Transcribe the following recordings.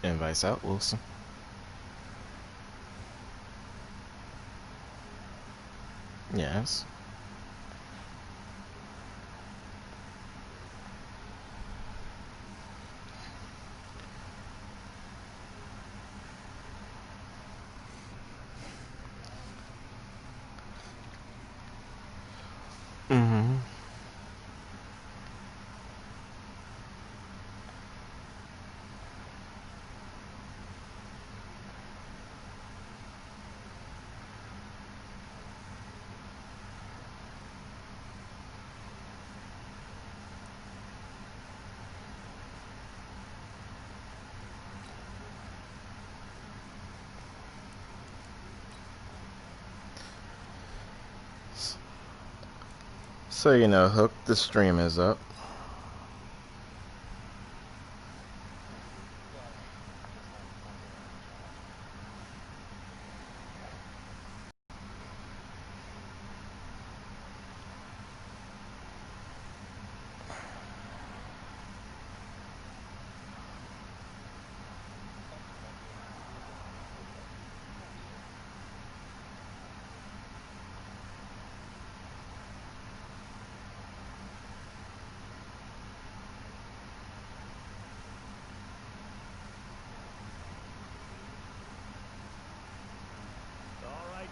Invites out, Wilson. Yes. Mm-hmm. So, you know, Hook, the stream is up.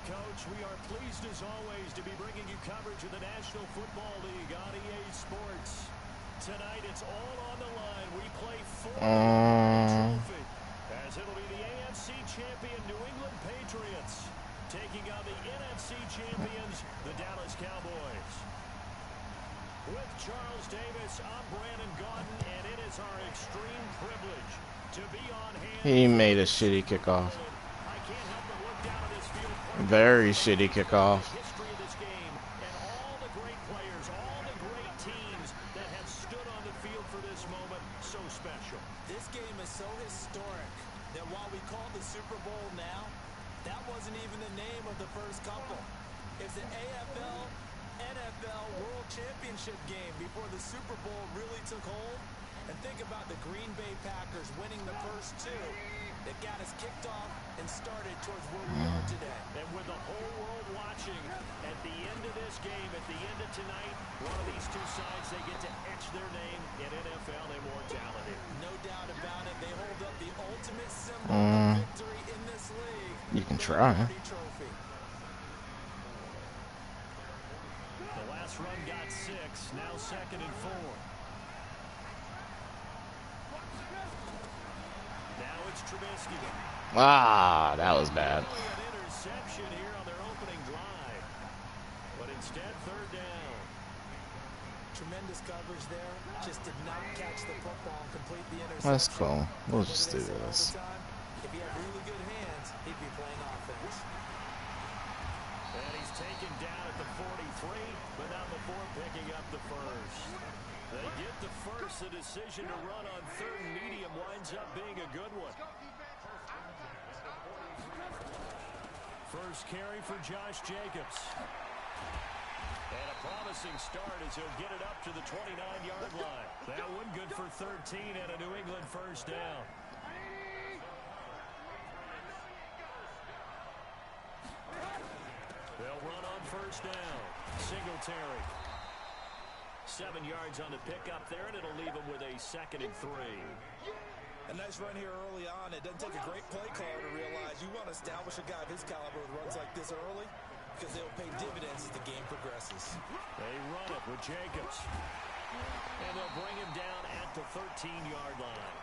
Coach, we are pleased as always to be bringing you coverage of the National Football League on EA Sports. Tonight it's all on the line. We play for the trophy, as it'll be the AFC champion New England Patriots taking on the NFC champions, the Dallas Cowboys. With Charles Davis, I'm Brandon Gaudin, and it is our extreme privilege to be on hand. He made a shitty kickoff. Very shitty kickoff. History of this game and all the great players, all the great teams that have stood on the field for this moment, so special. This game is so historic that while we call the Super Bowl now, that wasn't even the name of the first couple. It's an AFL, NFL World Championship game before the Super Bowl really took hold. And think about the Green Bay Packers winning the first two that got us kicked off and started towards where we are today. And with the whole world watching, at the end of this game, at the end of tonight, one of these two sides, they get to etch their name in NFL immortality. No doubt about it. They hold up the ultimate symbol of victory in this league. You can try. Trophy. The last run got 6, now 2nd and 4. Now it's Trubisky. Ah, that was bad. An interception here on their opening drive, but instead 3rd down. Tremendous coverage there. Just did not catch the football and complete the interception. That's cool. We'll just do this. If he had really good hands, he'd be playing offense. And he's taken down at the 43, but not before picking up the first. They get the first. The decision to run on 3rd and medium winds up being a good one. First carry for Josh Jacobs. And a promising start as he'll get it up to the 29-yard line. That one good for 13 and a New England first down. They'll run on first down. Singletary. 7 yards on the pickup there, and it'll leave him with a 2nd and 3. A nice run here early on. It doesn't take a great play caller to realize you want to establish a guy of his caliber with runs like this early because they'll pay dividends as the game progresses. They run it with Jacobs. And they'll bring him down at the 13-yard line.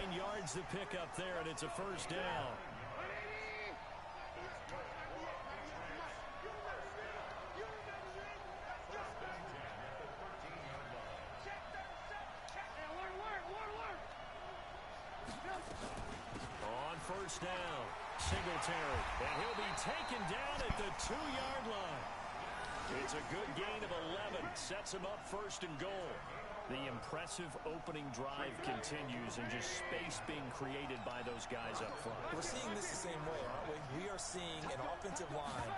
9 yards to pick up there, and it's a first down. First down, Singletary, and he'll be taken down at the 2-yard line. It's a good gain of 11, sets him up 1st and goal. The impressive opening drive continues and just space being created by those guys up front. We're seeing this the same way, aren't we? We are seeing an offensive line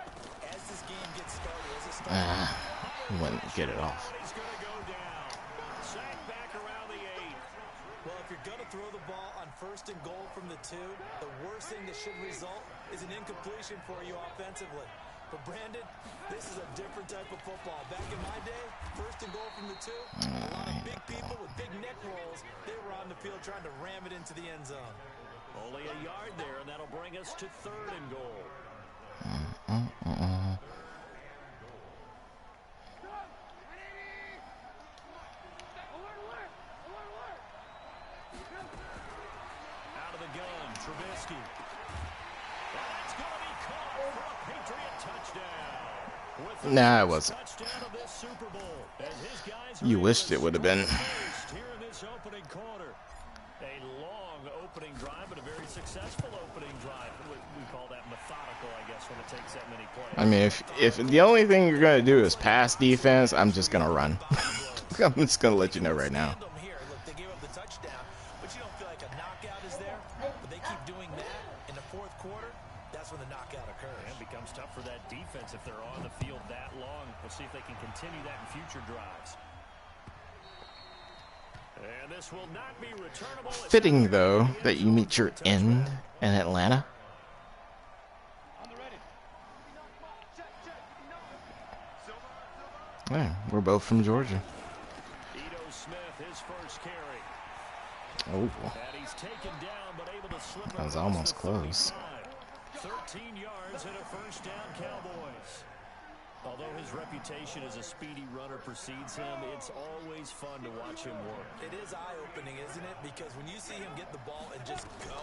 as this game gets started. As it starts, He wouldn't get it off. He's going to go down. Sack back around the 8. Well, if you're going to throw the ball on first and goal from the 2, the worst thing that should result is an incompletion for you offensively. But Brandon, this is a different type of football. Back in my day, first and goal from the 2, a lot of big people with big neck rolls, they were on the field trying to ram it into the end zone. Only a yard there, and that'll bring us to 3rd and goal. Out of the gun, Trubisky. That's going to be caught for a Patriot touchdown. With the Nah, it wasn't. touchdown of this Super Bowl, as his guys are You able wished to it would have been. score first here in this opening quarter. A long opening drive, but a very successful opening drive. We call that methodical, I guess, when it takes that many plays. I mean, if the only thing you're gonna do is pass defense, I'm just gonna run. I'm just gonna let you know right now. Here, look, they gave up the touchdown, but you don't feel like a knockout is there. But they keep doing that in the 4th quarter. That's when the knockout occurs. And it becomes tough for that defense if they're on the field that long. We'll see if they can continue that in future drives. And this will not be returnable. Fitting though that you meet your end in Atlanta. Yeah, we're both from Georgia. Ito Smith, his first carry. Oh, And he's taken down, but able to slip that was across almost the close. 13 yards and a first down, Cowboys. Although his reputation as a speedy runner precedes him, it's always fun to watch him work. It is eye-opening, isn't it? Because when you see him get the ball and just go,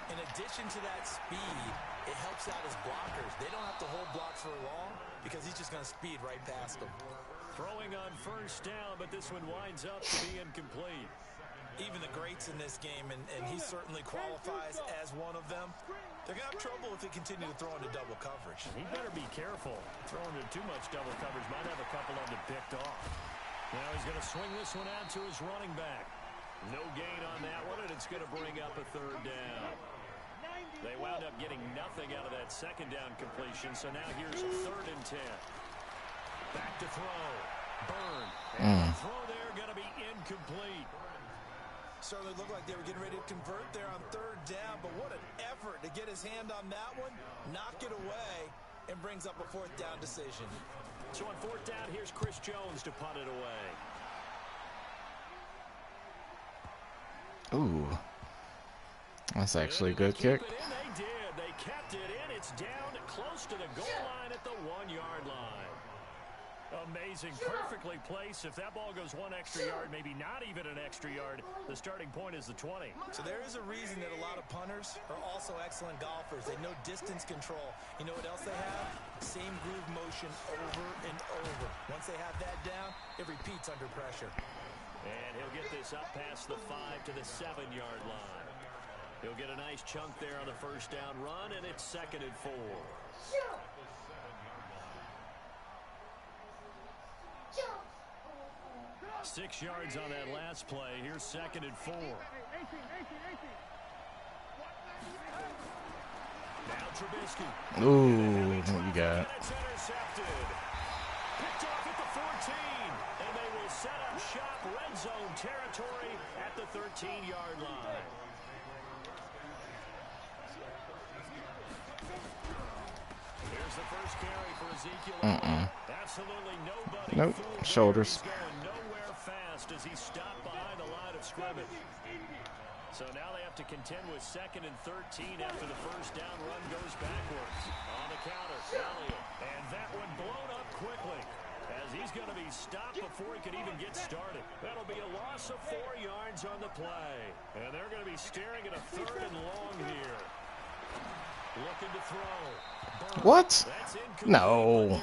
in addition to that speed, it helps out his blockers. They don't have to hold blocks for long because he's just going to speed right past them. Throwing on first down, but this one winds up to be incomplete. Even the greats in this game, and he certainly qualifies as one of them, they're going to have trouble if they continue to throw into double coverage. He better be careful. Throwing into too much double coverage might have a couple of them picked off. Now he's going to swing this one out to his running back. No gain on that one, and it's going to bring up a 3rd down. They wound up getting nothing out of that 2nd down completion, so now here's 3rd and 10. Back to throw. Burn. And the throw there going to be incomplete. Certainly looked like they were getting ready to convert there on 3rd down, but what an effort to get his hand on that one, knock it away, and brings up a 4th down decision. So on 4th down, here's Chris Jones to punt it away. Ooh, that's actually a good kick. They did. They kept it in. It's down close to the goal line at the 1-yard line. Amazing. Perfectly placed. If that ball goes 1 extra yard, maybe not even an extra yard, the starting point is the 20. So there is a reason that a lot of punters are also excellent golfers. They know distance control. You know what else they have? Same groove motion over and over. Once they have that down, it repeats under pressure. And he'll get this up past the 5 to the 7-yard line. He'll get a nice chunk there on the first down run, and it's 2nd and 4. 6 yards on that last play. Here's 2nd and 4. Now Trubisky. Ooh, what you got? It's intercepted. Picked off at the 14. And they will set up shop red zone territory at the 13-yard line. Here's the first carry for Ezekiel. Absolutely nobody. Nope, shoulders. He's going nowhere fast as he stopped behind the line of scrimmage. So now they have to contend with 2nd and 13 after the first down run goes backwards. On the counter, Elliott. And that one blown up quickly as he's going to be stopped before he could even get started. That'll be a loss of 4 yards on the play. And they're going to be staring at a 3rd and long here. Looking to throw. Burn. What? No.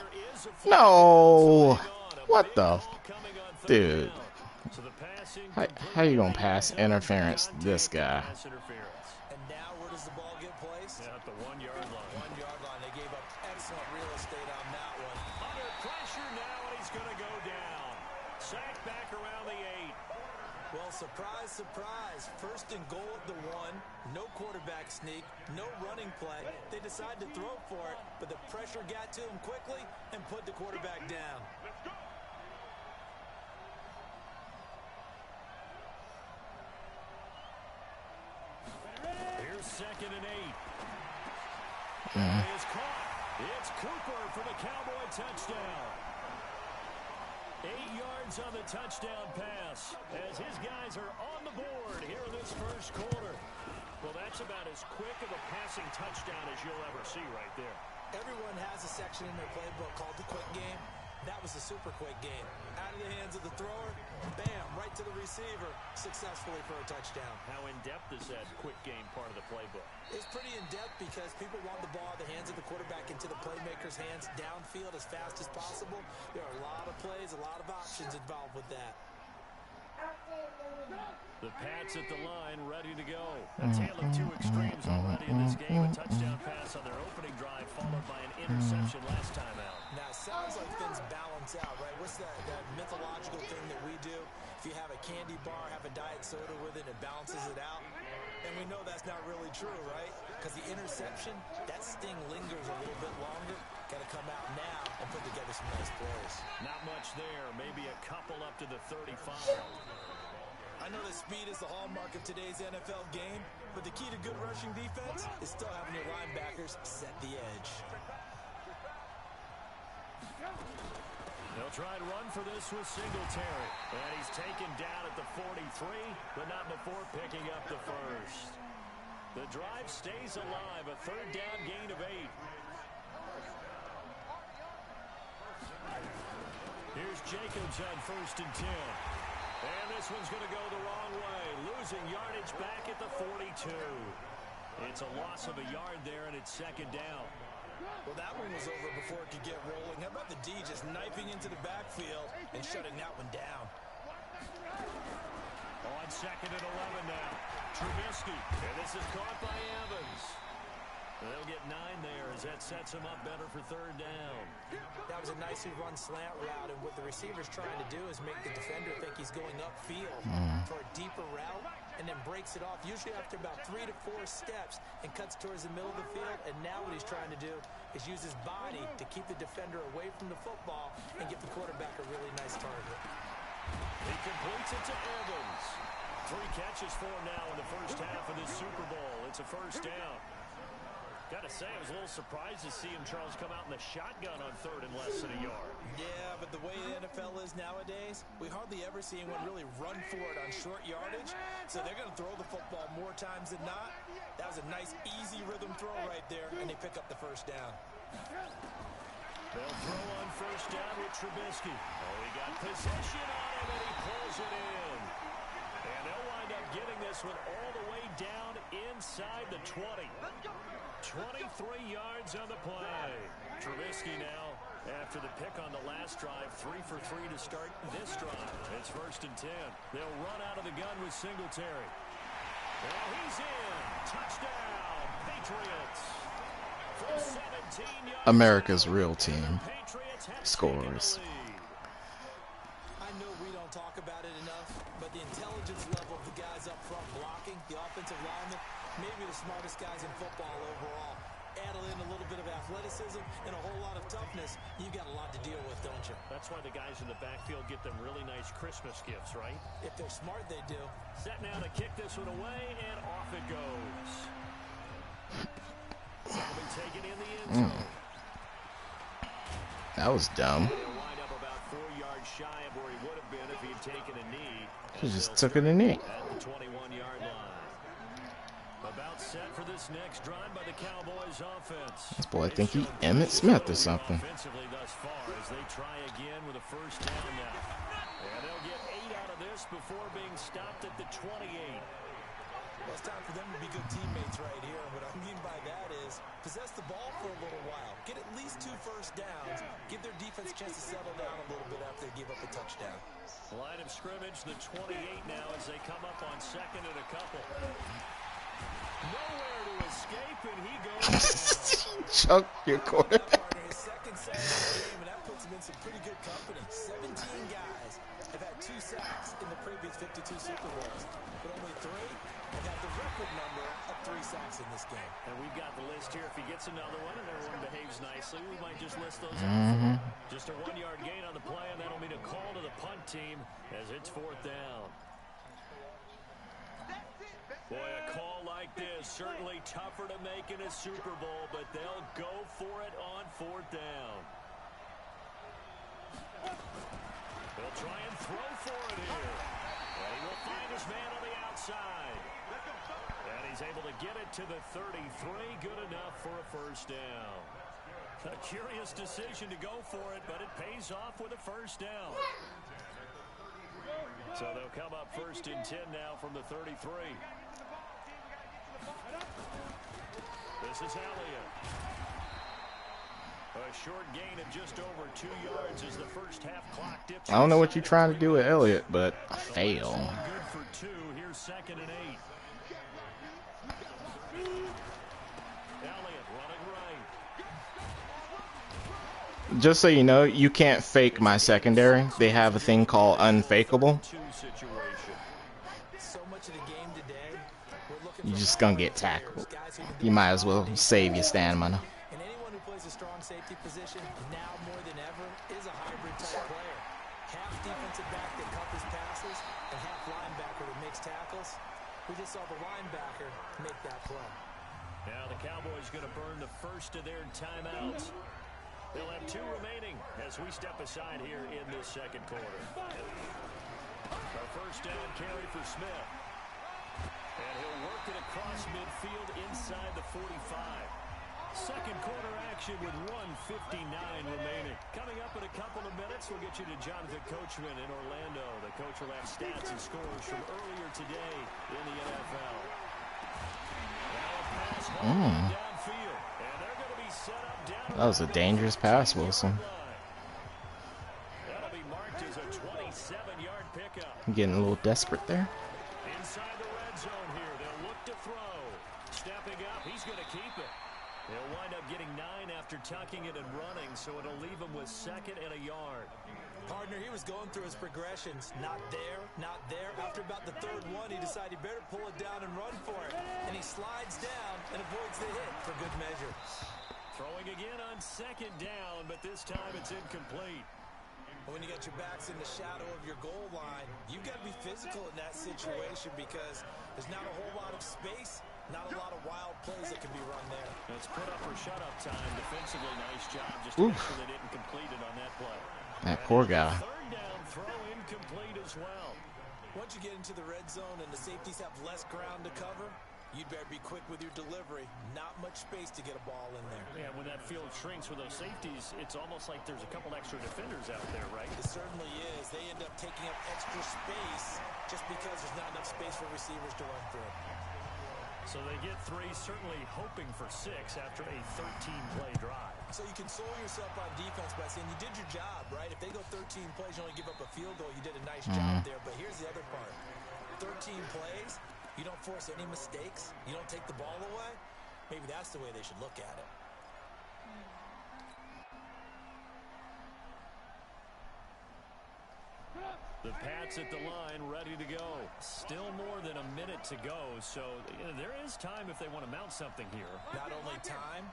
No. What the? Dude. How you gonna pass interference this guy? And now where does the ball get placed? At the 1-yard line. 1-yard line. They gave up excellent real estate on that one. Under pressure now, and he's going to go down. Sacked back around the 8. Well, surprise, surprise. 1st and goal at the 1. No quarterback sneak. No running play. They decide to throw for it, but the pressure got to him quickly and put the quarterback down. 2nd and 8. He is caught. It's Cooper for the Cowboy touchdown. 8 yards on the touchdown pass as his guys are on the board here in this first quarter. Well, that's about as quick of a passing touchdown as you'll ever see right there. Everyone has a section in their playbook called the quick game. That was the super quick game. Out of the hands of the thrower, bam, right to the receiver, successfully for a touchdown. How in-depth is that quick game part of the playbook? It's pretty in-depth because people want the ball in the hands of the quarterback into the playmaker's hands downfield as fast as possible. There are a lot of plays, a lot of options involved with that. The Pats at the line, ready to go. A tale of two extremes already in this game. A touchdown pass on their opening drive, followed by an interception last time out. Now, it sounds like things balance out, right? What's that mythological thing that we do? If you have a candy bar, have a diet soda with it, it balances it out. And we know that's not really true, right? Because the interception, that sting lingers a little bit longer. Got to come out now and put together some nice plays. Not much there. Maybe a couple up to the 35. I know that speed is the hallmark of today's NFL game, but the key to good rushing defense is still having your linebackers set the edge. They'll try and run for this with Singletary. And he's taken down at the 43, but not before picking up the first. The drive stays alive, a 3rd down gain of 8. Here's Jacobs on 1st and 10. And this one's going to go the wrong way, losing yardage back at the 42. It's a loss of a yard there, and it's 2nd down. Well, that one was over before it could get rolling. How about the D just knifing into the backfield and shutting that one down? On 2nd and 11 now. Trubisky, and this is caught by Evans. They'll get 9 there as that sets him up better for 3rd down. That was a nicely run slant route, and what the receiver's trying to do is make the defender think he's going upfield for a deeper route, and then breaks it off, usually after about 3 to 4 steps, and cuts towards the middle of the field. And now what he's trying to do is use his body to keep the defender away from the football and give the quarterback a really nice target. He completes it to Evans. 3 catches for him now in the first half of this Super Bowl. It's a 1st down. Got to say, I was a little surprised to see him, Charles, come out in the shotgun on 3rd and less than a yard. Yeah, but the way the NFL is nowadays, we hardly ever see anyone really run for it on short yardage. So they're going to throw the football more times than not. That was a nice, easy rhythm throw right there, and they pick up the 1st down. They'll throw on 1st down with Trubisky. Oh, he got possession on him, and he pulls it in. And they'll wind up getting this one all the way down inside the 20. 23 yards on the play. Trubisky now, after the pick on the last drive, 3 for 3 to start this drive. It's 1st and 10. They'll run out of the gun with Singletary. And he's in. Touchdown, Patriots. From 17 yards. America's real team scores. I know we don't talk about it enough, but the intelligence level of the guys up front blocking, the offensive linemen, maybe the smartest guys in football overall. Add in a little bit of athleticism and a whole lot of toughness, you got a lot to deal with, don't you? That's why the guys in the backfield get them really nice Christmas gifts, right? If they're smart, they do. Set now to kick this one away, and off it goes. That'll be taken in the end zone. That was dumb. He'll wind up about 4 yards shy of where he would have been if he had taken a knee. He just took it in the knee. At the 21-yard line. About set for this next drive by the Cowboys offense. This boy think he Emmitt Smith or something. Offensively thus far as they try again with a 1st down now. And they'll get 8 out of this before being stopped at the 28. Well, it's time for them to be good teammates right here. And what I mean by that is possess the ball for a little while. Get at least 2 first downs. Give their defense a chance to settle down a little bit after they give up a touchdown. Line of scrimmage, the 28 now as they come up on 2nd and a couple. Nowhere to escape, and he goes down. Chuck your quarterback. His 2nd sack of the game, and that puts him in some pretty good company. 17 guys have had 2 sacks in the previous 52 Super Bowls, but only 3 have had the record number of 3 sacks in this game. And we've got the list here. If he gets another one and everyone behaves nicely, we might just list those out. Just a 1-yard gain on the play, and that'll mean a call to the punt team as it's 4th down. Boy, a call like like this. Certainly tougher to make in a Super Bowl, but they'll go for it on 4th down. He'll try and throw for it here. And he will find his man on the outside. And he's able to get it to the 33. Good enough for a first down. A curious decision to go for it, but it pays off with a first down. So they'll come up 1st and 10 now from the 33. This is Elliott. A short gain of just over 2 yards as the first half clock dipped. I don't know what you're trying to do with Elliott, but I fail. Good for 2. Here's 2nd and 8. Elliott running right. Just so you know, you can't fake my secondary. They have a thing called unfakeable. So much of the game today, we're looking You're for just gonna get tackled. You might as well save your stamina. And anyone who plays a strong safety position now more than ever is a hybrid type player. Half defensive back that covers passes and half linebacker that makes tackles. We just saw the linebacker make that play. Now the Cowboys going to burn the first of their timeouts. They'll have 2 remaining as we step aside here in this second quarter. A first down carry for Smith. And he'll work it across midfield inside the 45. Second quarter action with 1:59 remaining. Coming up in a couple of minutes, we'll get you to Jonathan Coachman in Orlando. The coach will have stats and scores from earlier today in the NFL. Now a pass downfield. And they're going to be set up down. That was a dangerous pass, Wilson. That'll be marked as a 27-yard pickup. I'm getting a little desperate there. Inside the red zone here. They'll look to throw. Stepping up. He's going to keep it. They'll wind up getting 9 after tucking it and running, so it'll leave him with 2nd and a yard. Partner, he was going through his progressions. Not there, not there. After about the 3rd one, he decided he better pull it down and run for it. And he slides down and avoids the hit for good measure. Throwing again on 2nd down, but this time it's incomplete. When you got your backs in the shadow of your goal line, you've got to be physical in that situation because there's not a whole lot of space, not a lot of wild plays that can be run there. It's put up or shut up time. Defensively, nice job. Just to make sure they didn't complete it on that play. That poor guy. 3rd down throw incomplete as well. Once you get into the red zone and the safeties have less ground to cover, you'd better be quick with your delivery. Not much space to get a ball in there. Yeah, when that field shrinks with those safeties, it's almost like there's a couple extra defenders out there, right? It certainly is. They end up taking up extra space just because there's not enough space for receivers to run through. So they get 3, certainly hoping for 6 after a 13-play drive. So you console yourself on defense by saying you did your job, right? If they go 13 plays, you only give up a field goal, you did a nice job there. But here's the other part. 13 plays, you don't force any mistakes, you don't take the ball away. Maybe that's the way they should look at it. The Pats at the line, ready to go. Still more than a minute to go, so there is time if they want to mount something here. Not only time,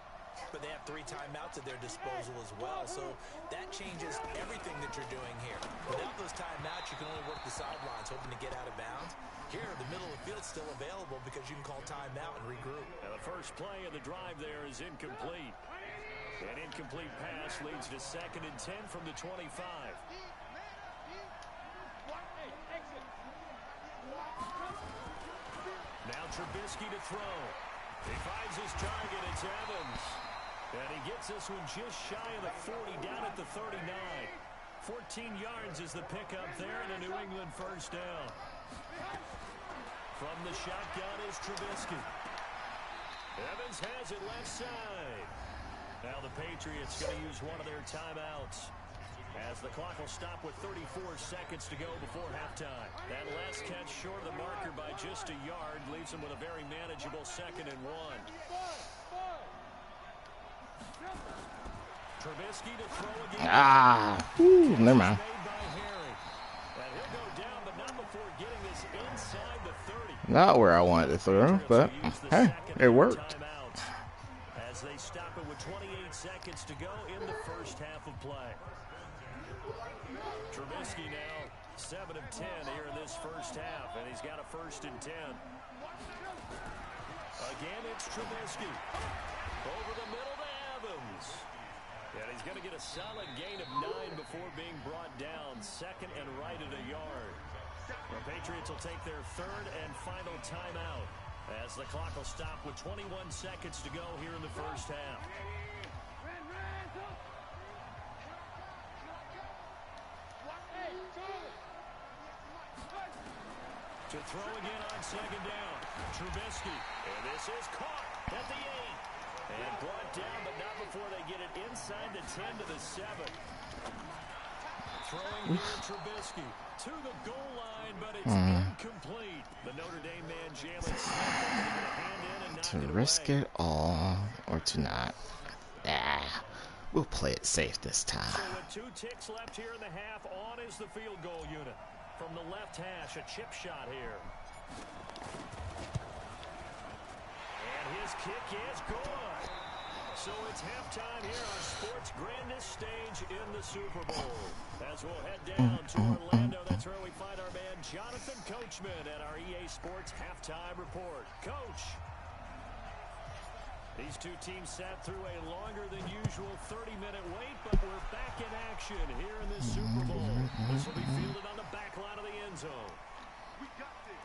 but they have 3 timeouts at their disposal as well, so that changes everything that you're doing here. Without those timeouts, you can only work the sidelines, hoping to get out of bounds. Here, the middle of the field is still available because you can call timeout and regroup. And the first play of the drive there is incomplete. An incomplete pass leads to 2nd and 10 from the 25. Now Trubisky to throw. He finds his target. It's Evans. And he gets this one just shy of the 40, down at the 39. 14 yards is the pickup there, and a New England first down. From the shotgun is Trubisky. Evans has it left side. Now the Patriots going to use one of their timeouts, as the clock will stop with 34 seconds to go before halftime. That last catch short of the marker by just a yard leaves them with a very manageable 2nd and 1. Trubisky to throw again. Never mind. And he'll go down, but not before getting this inside the 30. Not where I wanted to throw, but hey, it worked. As they stop it with 28 seconds to go in the first half of play. Trubisky now 7 of 10 here in this first half, and he's got a 1st and 10. and it's Trubisky. Over the middle to Evans. And he's going to get a solid gain of 9 before being brought down. Second and right at a yard. The Patriots will take their third and final timeout as the clock will stop with 21 seconds to go here in the first half. To throw again on second down. Trubisky. And this is caught at the 8. And brought down, but not before they get it inside the 10 to the 7. Throwing here Trubisky to the goal line, but it's incomplete. The Notre Dame man, Jalen Smith, to risk it all or to not. We'll play it safe this time. So with 2 ticks left here in the half, on is the field goal unit. From the left hash, a chip shot here. And his kick is good. So it's halftime here on sports' grandest stage in the Super Bowl. As we'll head down to Orlando, that's where we find our man Jonathan Coachman at our EA Sports Halftime Report. Coach. These two teams sat through a longer than usual 30-minute wait, but we're back in action here in the Super Bowl. This will be fielded on the back line of the end zone. We got this.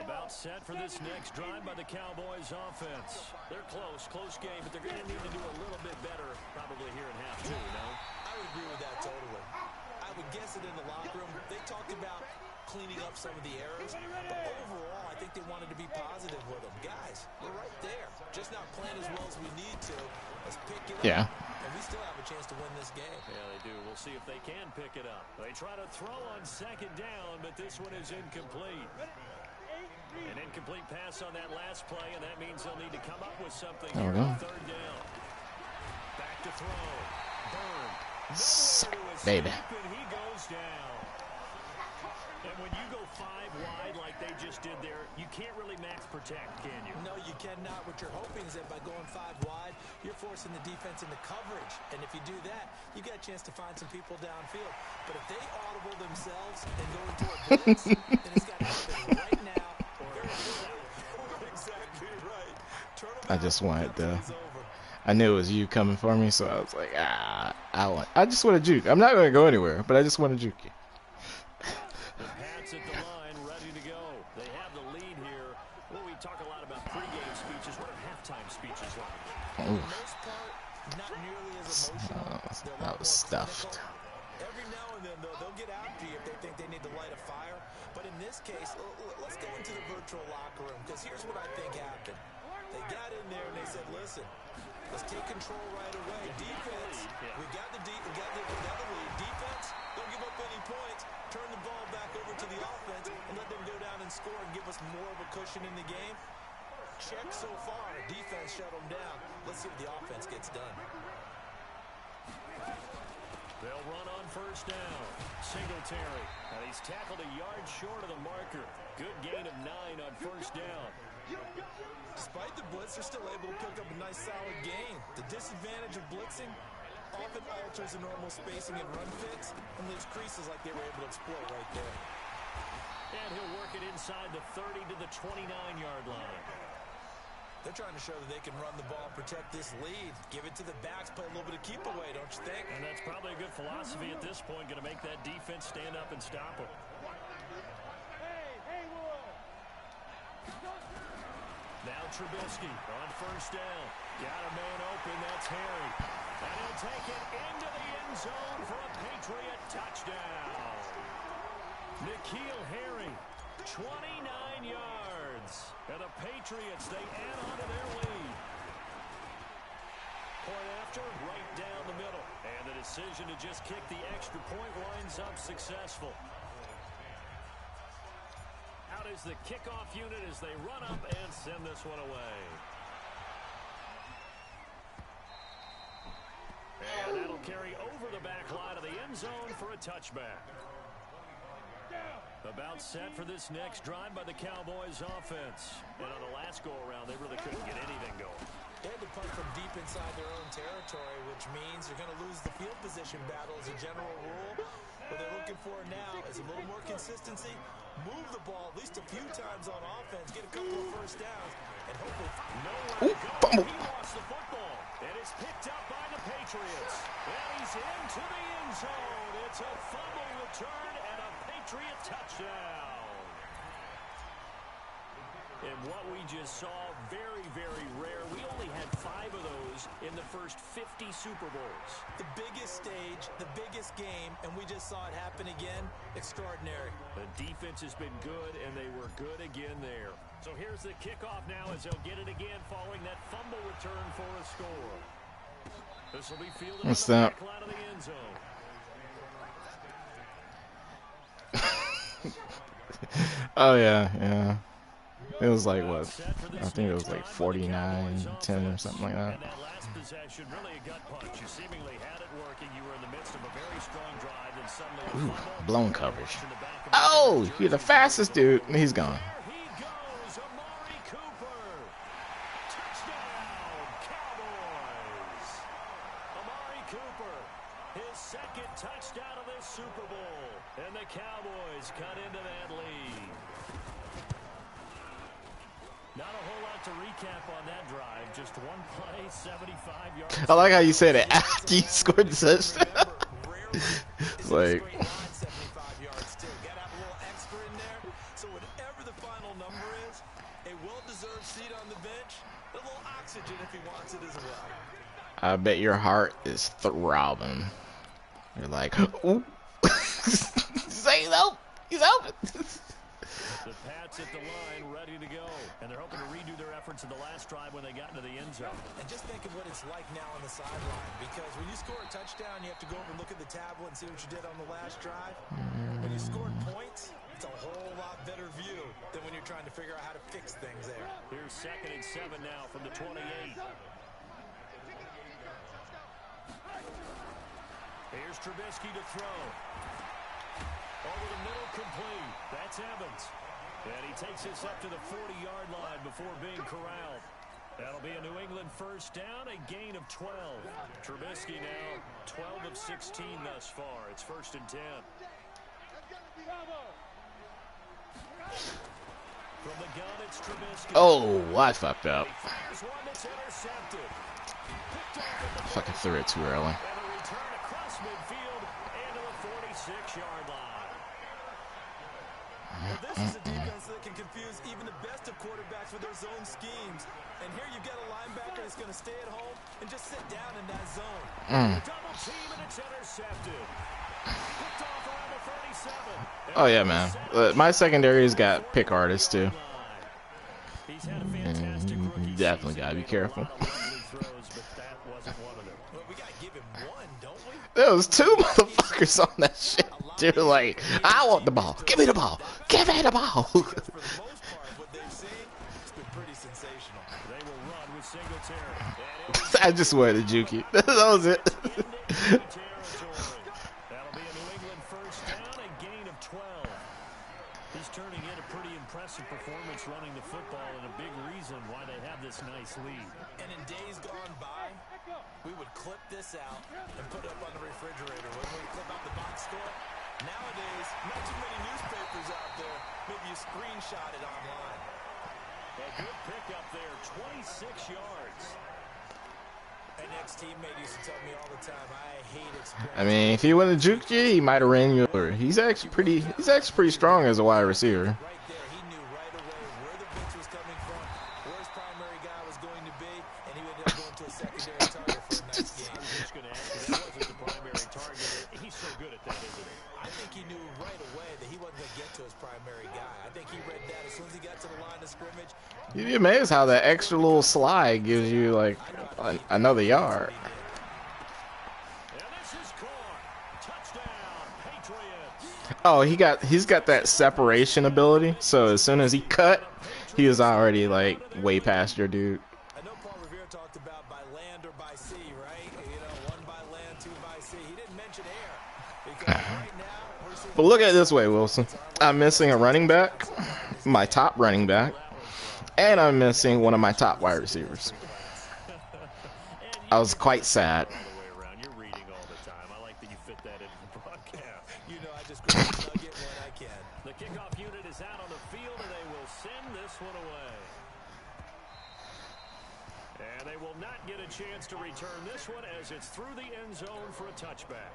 About set for this next drive by the Cowboys offense. They're close game, but they're going to need to do a little bit better probably here in half 2, no? I would agree with that totally. I would guess it in the locker room. They talked about cleaning up some of the errors, but overall, I think they wanted to be positive with them. Guys, we're right there. Just not playing as well as we need to. Let's pick it up. Yeah. And we still have a chance to win this game. Yeah, they do. We'll see if they can pick it up. They try to throw on second down, but this one is incomplete. An incomplete pass on that last play, and that means they'll need to come up with something here on third down. Back to throw. Burn. Baby. And he goes down. And when you go 5 wide like they just did there, you can't really max protect, can you? No, you cannot. What you're hoping is that by going 5 wide, you're forcing the defense into coverage. And if you do that, you get a chance to find some people downfield. But if they audible themselves and go into a blitz, then it's got to happen right now. Exactly right. I just wanted to. I knew it was you coming for me, so I was like, I just want to juke. I'm not going to go anywhere, but I just want to juke you. The Pats at the line, ready to go. They have the lead here. Well, we talk a lot about pregame speeches. What are halftime speeches like? For the most part, not nearly as emotional. That was stuffed. Every now and then, though, they'll get after you if they think they need to light a fire. But in this case, let's go into the virtual locker room, because here's what I think happened. They got in there and they said, listen, let's take control right away. Defense, we got the lead. Defense, don't give up any points. Turn the ball back over to the offense and let them go down and score and give us more of a cushion in the game. Check so far. Defense shut them down. Let's see what the offense gets done. They'll run on first down. Singletary. And he's tackled a yard short of the marker. Good gain of 9 on first down. Despite the blitz, they're still able to pick up a nice solid gain. The disadvantage of blitzing often alters the normal spacing and run fits and leaves creases like they were able to exploit right there. And he'll work it inside the 30 to the 29-yard line. They're trying to show that they can run the ball, protect this lead, give it to the backs, play a little bit of keep away, don't you think? And that's probably a good philosophy at this point, going to make that defense stand up and stop them. Now Trubisky on first down. Got a man open, that's Harry. And he'll take it into the end zone for a Patriot touchdown. N'Keal Harry, 29 yards. And the Patriots, they add on to their lead. Point after, right down the middle. And the decision to just kick the extra point winds up successful. Out is the kickoff unit as they run up and send this one away. And that'll carry over the back line of the end zone for a touchback. About set for this next drive by the Cowboys offense. And on the last go-around, they really couldn't get anything going. They had to punt from deep inside their own territory, which means you're going to lose the field position battle as a general rule. What they're looking for now is a little more consistency, move the ball at least a few times on offense, get a couple of first downs, and hopefully nowhere to go. Fumble. He lost the football, and it's picked up by the Patriots. And he's into the end zone. It's a fumble return and a Patriot touchdown. And what we just saw, very, very rare. We only had 5 of those in the first 50 Super Bowls. The biggest stage, the biggest game, and we just saw it happen again. Extraordinary. The defense has been good, and they were good again there. So here's the kickoff now as they'll get it again following that fumble return for a score. This will be fielded What's on the that? back line of the end zone. Oh yeah, yeah. It was like what? I think it was like 49-10 or something like that. And that last possession, really a gut punch. You seemingly had it working. You were in the midst of a very strong drive, and suddenly a fumble. Blown coverage. Oh, you're the fastest dude. He's gone. There he goes, Amari Cooper. Touchdown, Cowboys. Amari Cooper, his second touchdown of this Super Bowl. And the Cowboys cut into that lead. Not a whole lot to recap on that drive. Just one play, 75 yards. I like how you said it after you scored the touchdown. It's like, 75 yards too. Got to have a little extra in there. So whatever the final number is, a well-deserved seat on the bench, a little oxygen if he wants it as well. I bet your heart is throbbing. You're like, ooh. Say he's open. He's open. The Pats at the line, ready to go. And they're hoping to redo their efforts in the last drive when they got into the end zone. And just think of what it's like now on the sideline. Because when you score a touchdown, you have to go over and look at the tablet and see what you did on the last drive. When you scored points, it's a whole lot better view than when you're trying to figure out how to fix things there. Here's 2nd and 7 now from the 28. Here's Trubisky to throw. Over the middle, complete. That's Evans. And he takes this up to the 40-yard line before being corralled. That'll be a New England first down, a gain of 12. Trubisky now 12 of 16 thus far. It's 1st and 10. From the gun, it's Trubisky. Oh, I fucked up. Here's one that's intercepted. Fucking threw it too early. And a return across midfield and to the 46-yard line. Well, this is a defense that can confuse even the best of quarterbacks with their zone schemes. And here you've got a linebacker that's going to stay at home and just sit down in that zone. Double team and it's intercepted. Picked off around the 37. Oh yeah, man. My secondary's got pick artists too. He's had a fantastic rookie You definitely gotta be careful. throws, but that wasn't one of them. Well, we got to give him one, don't we? There was 2 motherfuckers on that shit. Dude, like, I want the ball. Give me the ball. Give me the ball. For the most part, what they've seen, it's been pretty sensational. They will run with Singletary. I just wanted to juke you. That was it. That'll be a New England first down, a gain of 12. He's turning in a pretty impressive performance running the football and a big reason why they have this nice lead. And in days gone by, we would clip this out and put it up on the refrigerator. When we clip out the box score, nowadays, not too many newspapers out there. Maybe you screenshot it online. A good pickup there, 26 yards. An ex-teammate used to tell me all the time, I hate express. I mean, if he wouldn't have juked you, he might have ran you over. He's actually pretty strong as a wide receiver. Right there, he knew right away where the blitz was coming from, where his primary guy was going to be, and he ended up going to a secondary target for a nice game. I was just going to ask you, that wasn't the primary target. He's so good at that, isn't he? I think he knew right away that he wasn't going to get to his primary guy. I think he read that as soon as he got to the line of scrimmage. You'd be amazed how that extra little slide gives you like another yard. And this is caught. Touchdown, Patriots. Oh, he's got that separation ability. So as soon as he cut, he was already like way past your dude. I know Paul Revere talked about by land or by sea, right? You know, 1 by land, 2 by sea. He didn't mention air. Because right now, we're seeing But look at it this way, Wilson. I'm missing a running back, my top running back, and I'm missing one of my top wide receivers. I was quite sad. You're reading all the time. I like that you fit that in the broadcast. You know, I just grab the nugget when I can. The kickoff unit is out on the field, and they will send this one away. And they will not get a chance to return this one as it's through the end zone for a touchback.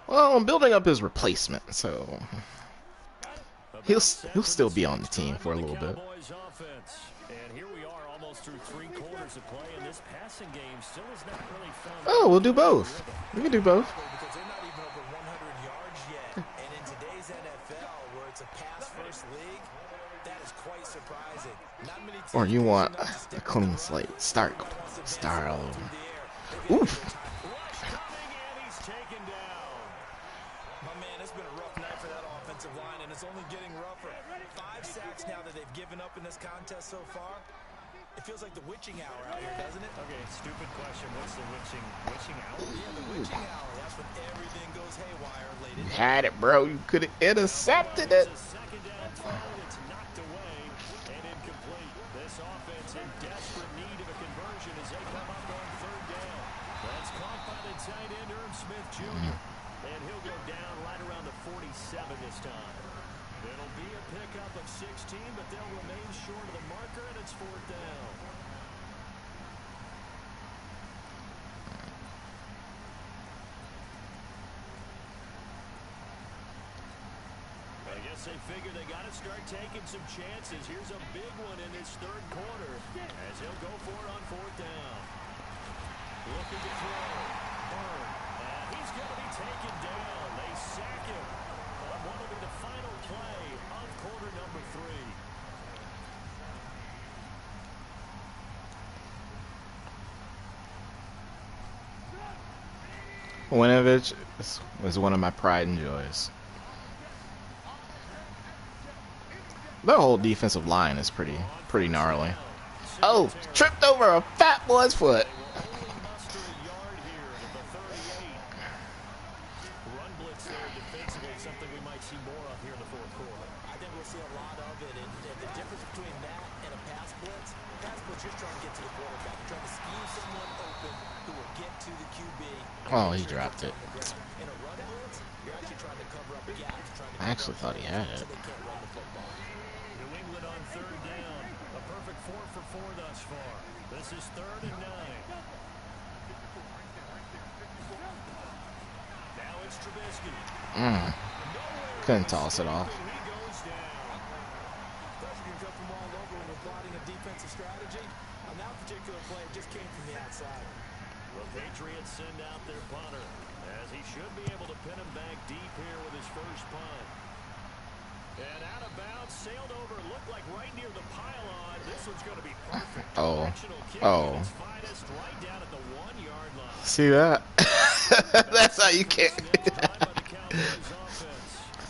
Well, I'm building up his replacement, so he'll still be on the team for a little bit. And here we are almost through 3 quarters of play, and this passing game still has not really found. Oh, we'll do both. We can do both. Because they're not even over 100 yards yet. And in today's NFL, where it's a pass-first league, that is quite surprising. Not many teams Or you want a clean slate. Start all over. Oof. And he's taken down. My man, it's been a rough night for that offensive line, and it's only getting rougher. 5 sacks now that they've given up in this contest so far. It feels like the witching hour out here, doesn't it? Okay, stupid question. What's the witching hour? Yeah, the witching hour. That's when everything goes haywire late. You had it, bro. You could have intercepted it. It's a second down throw. It's knocked away and incomplete. This offense in desperate need of a conversion as they come up on 3rd down. That's caught by the tight end, Smith Jr. And he'll go down right around the 47 this time. It'll be a pickup of 16, but they'll remain short of the marker, and it's 4th down. I guess they figure they got to start taking some chances. Here's a big one in this 3rd quarter as he'll go for it on 4th down. Looking to throw. Burn. And he's going to be taken down. They sack him on what will be the final play of quarter number 3. Winovich was one of my pride and joys. The whole defensive line is pretty gnarly. Oh, tripped over a fat boy's foot. Run blitz there defensively, something we might see more of here in the 4th quarter. I think we'll see a lot of it. And the difference between that and a pass blitz just trying to get to the quarterback. You're trying to scheme someone open who will get to the QB. Oh, he dropped it. In a run blitz, you're actually trying to cover up gaps. I actually thought he had it. New England on 3rd down. A perfect 4 for 4 thus far. This is 3rd and 9. Now it's Trubisky. Couldn't toss it off. He goes down. Pressure can come from all over when we're plotting a defensive strategy. On that particular play, it just came from the outside. The Patriots send out their punter as he should be able to pin him back deep here with his first punt. And out of bounds, sailed over, looked like right near the pylon. This one's going to be perfect. Oh. Directional kick Oh. at its finest, right down at the 1-yard line. See that? That's how you can't. Time by the Cowboys offense.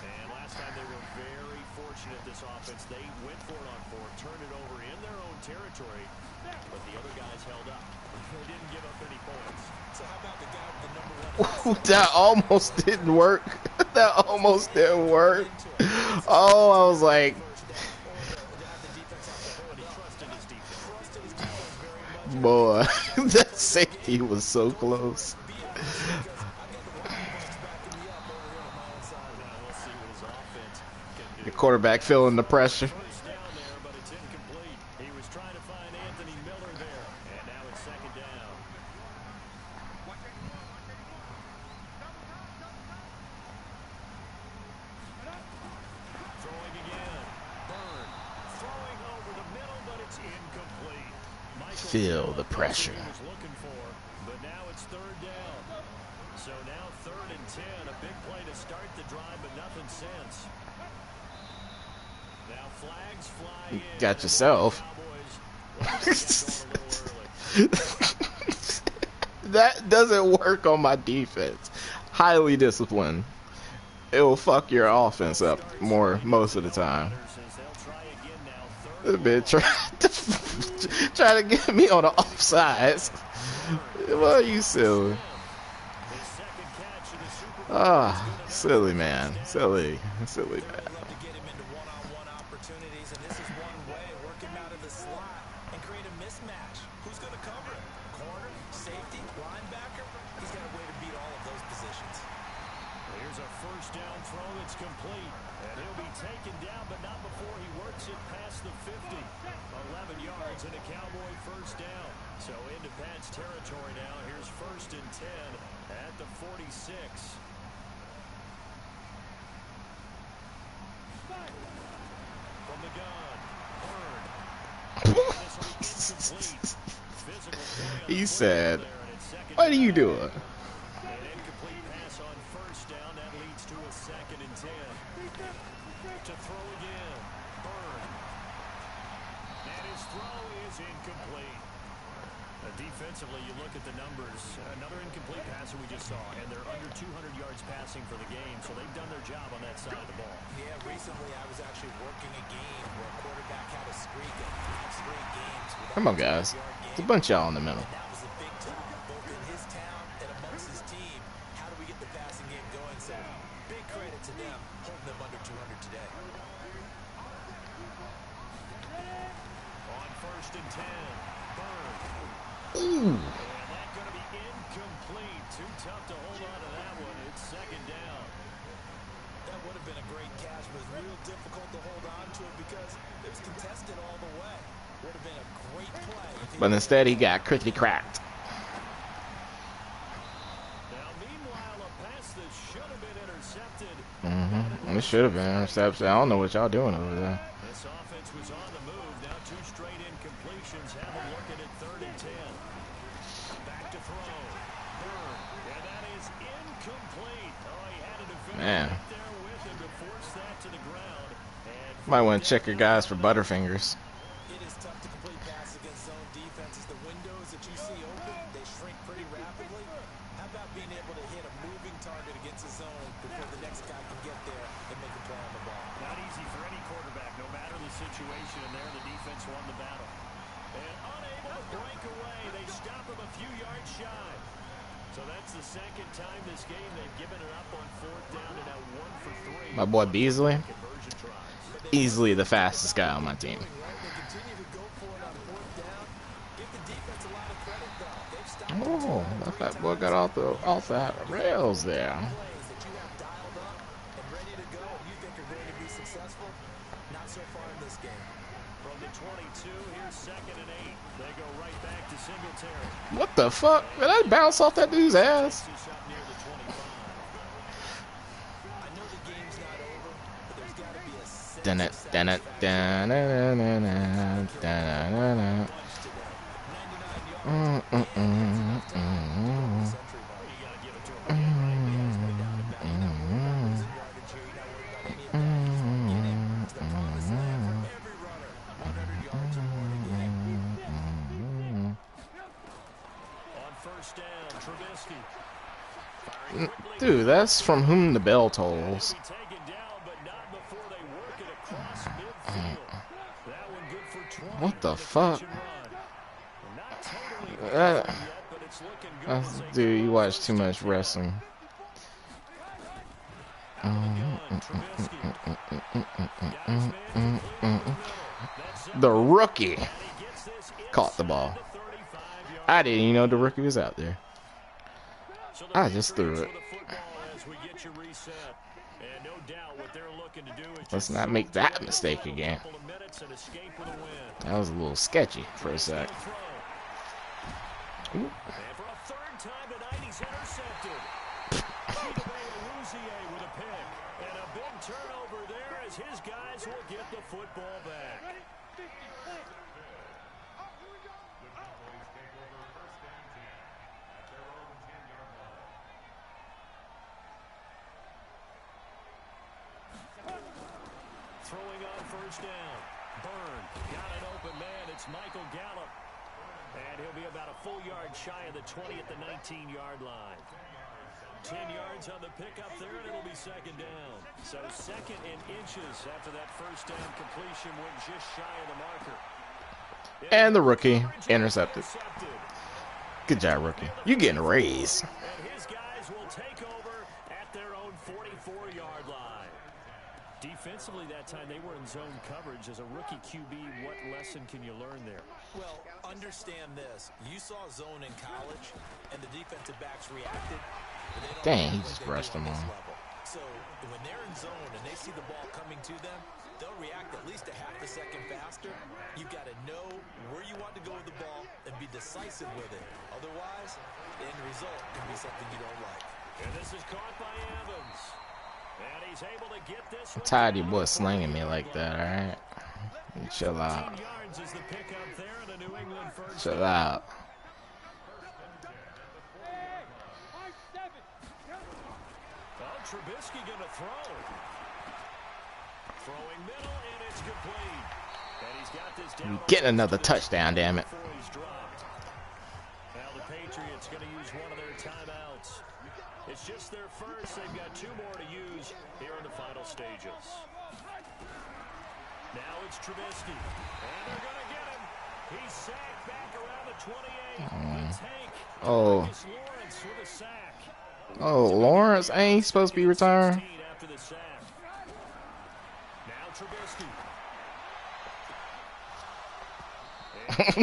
And last time they were very fortunate, this offense. They went for it on 4, turned it over in their own territory, but the other guys held up. They didn't give up any points. So how about the guy with the number 1? That almost didn't work. That almost didn't work. Oh, I was like, boy, that safety was so close. The quarterback feeling the pressure. First down there, but it's incomplete. He was trying to find Anthony Miller there, and now it's 2nd down. Throwing again. Burn. Throwing over the middle, but it's incomplete. Michael Feel the pressure. he was looking for, but now it's 3rd down. So now 3rd and 10, a big play to start the drive, but nothing since. Now flags fly in. Got yourself. That doesn't work on my defense. Highly disciplined. It will fuck your offense up most of the time. This bitch trying to get me on the offsides. Well, you silly. Ah, silly man. Silly man. Love to get him into one-on-one opportunities, and this is one way. Work him out of the slot and create a mismatch. Who's going to cover it? Corner, safety, throw that's complete. And he'll be taken down, but not before he works it past the 50. 11 yards and a Cowboy first down. So into Pat's territory now. Here's 1st and 10 at the 46. From the gun, He said, "What are you doing?" An incomplete pass on 1st down. That leads to a 2nd and 10. To throw again. Byrne. And his throw is incomplete. Defensively, you look at the numbers. Another incomplete passer we just saw, and they're under 200 yards passing for the game, so they've done their job on that side of the ball. Yeah, recently I was actually working a game where a quarterback had a streak of 5 straight games. Come on, guys. There's a bunch of y'all in the middle. And that was a big time, both in his town and amongst his team. How do we get the passing game going? So big credit to them, holding them under 200 today. On 1st and 10, Byrne. Ooh. And that's going to be incomplete. Too tough to hold on to that one. It's 2nd down. That would have been a great catch, but it was real difficult to hold on to it because it was contested all the way. Would have been a great play. But instead, he got quickly cracked. Now, meanwhile, a pass that should have been intercepted. It should have been intercepted. I don't know what y'all doing over there. This offense was on the move. Now 2 straight incompletions. Have them looking at 3rd and 10. Back to throw. Byrne. And that is incomplete. Oh, he had a defender Man. right there with him to force that to the ground. And Might want to check your guys for butterfingers. It is tough to complete pass against zone defenses. The windows that you see open, they shrink pretty rapidly. How about being able to hit a moving target against a zone before the next guy can get there and make a play on the ball? not easy for any quarterback, no matter the situation. And there, the defense won the battle. And unable to break away, they stop him a few yards shy. So that's the 2nd time this game they've given it up on 4th down and now 1 for 3. My boy Beasley, Conversion tries. easily the fastest guy on my team. They continue to go for it on 4th down. Give the defense a lot of credit, though. They've stopped Oh, that fat boy got off the rails there. plays that you have dialed up and ready to go. You think are going to be successful? Not so far in this game. From the 22, here's 2nd and 8. They go right back to Singletary. What the fuck? Did I bounce off that dude's ass? This up near the 25. I know the game's not over, but there's got to be a sense Dun it, of dun it, dun it, dun it, dun it. punch today. 99 yards. You got to give it to him again, right? Yeah, he's been down to back now. Losing yardage here. You're not worried about any of that. You just get him. It's the promised land for every runner. 100 yards or more to get him. On 1st down, Trubisky. Firing quickly. Dude, that's from whom the bell tolls. Be taken down, but not before they work it across midfield. That one good for 20. What the on fuck? catch and run. Not totally yet, but it's looking good as they Dude, you go watch first too much down. wrestling. Trubisky. Got his man complete over the middle. That's it. The rookie And he gets this caught the inside ball. the 35-yard I didn't even know the rookie was out there. So the I just threw Patriots it. with the football as we get you reset. And no doubt what they're looking to do is Let's just not make settle that down mistake for a again. couple of minutes and escape with a win. That was a little sketchy for a sec. Throw. Ooh. And for a 3rd time tonight, he's intercepted. with a pick. And a big turnover there as his guys will get the football back. Throwing on 1st down. Byrne got an open man. It's Michael Gallup. And he'll be about a full yard shy of the 20 at the 19-yard line. 10 yards on the pickup there, and it'll be 2nd down. So 2nd and inches after that 1st down completion went just shy of the marker. And the rookie intercepted. Good job, rookie. You getting a raise. And his guys will take over at their own 44-yard line. Defensively that time, they were in zone coverage. As a rookie QB, what lesson can you learn there? Well, understand this. You saw zone in college, and the defensive backs reacted. But they don't Dang, know he what just they do brushed on him this on. level. So When they're in zone and they see the ball coming to them, they'll react at least a half a second faster. You've got to know where you want to go with the ball and be decisive with it. Otherwise, the end result can be something you don't like. And this is caught by Evans. And he's able to get this I'm tired of you boys slinging me like that, alright? Chill out. 14 yards is the pickup there in the New England first. Chill out. Trubisky going to throw. Throwing middle, and it's complete. And he's got this down. Getting another touchdown, damn it. Now the Patriots going to use one of their timeouts. It's just their first. They've got 2 more to use here in the final stages. Now it's Trubisky. And they're going to get him. He's sacked back around the 28. The tank. Oh. Lawrence with a sack. Oh, Lawrence ain't supposed to be retiring. After the sack. Now Trubisky.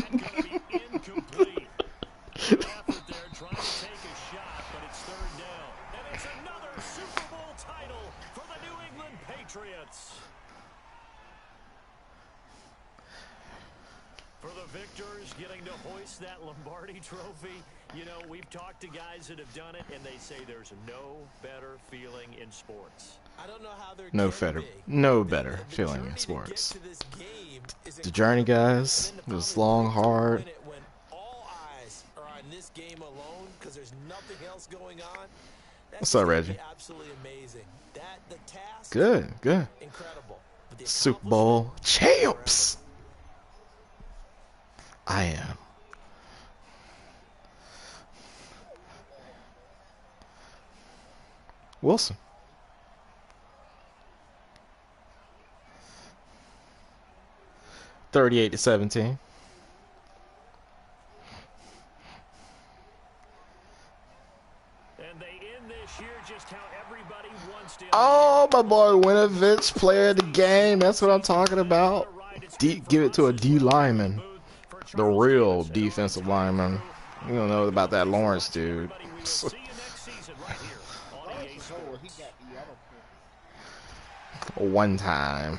And going to be incomplete. Good effort there, trying to take a shot, but it's 3rd down. And it's another Super Bowl title for the New England Patriots. For the victors getting to hoist that Lombardi trophy, you know, we've talked to guys that have done it, and they say there's no better feeling in sports. I don't know how they're no better feeling in sports. The journey, guys, was long, hard. When all eyes are on this game alone because there's nothing else going on. What's up, Reggie? Absolutely amazing. The task, Good. incredible. Super Bowl champs. I am. Wilson. $38-17. And they end this year just how everybody wants to. Oh, my boy Winovich, player of the game. That's what I'm talking about. Give it to a D lineman. The real defensive lineman. You don't know about that Lawrence dude. One time.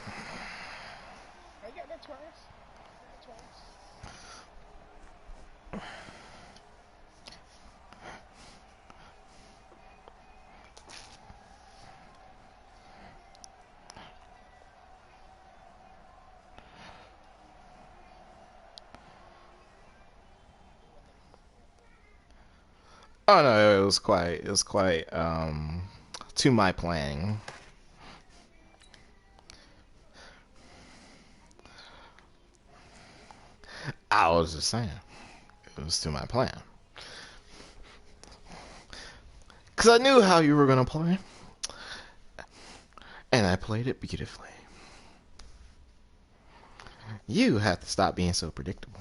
Oh no, it was quite to my planning. I was just saying, it was to my plan. Because I knew how you were going to play. And I played it beautifully. You have to stop being so predictable.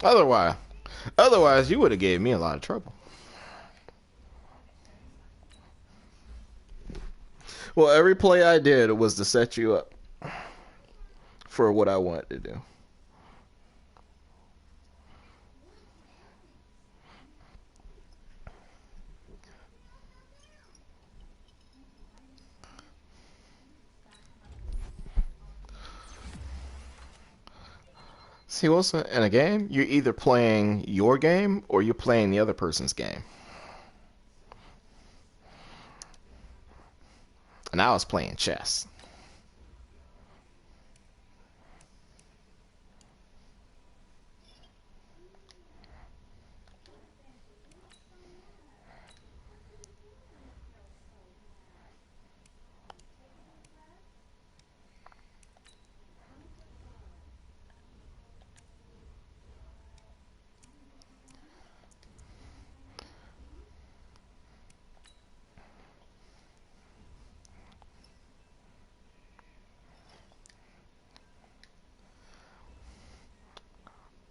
Otherwise you would have gave me a lot of trouble. Well, every play I did was to set you up for what I wanted to do. See, Wilson, in a game, you're either playing your game or you're playing the other person's game. And I was playing chess.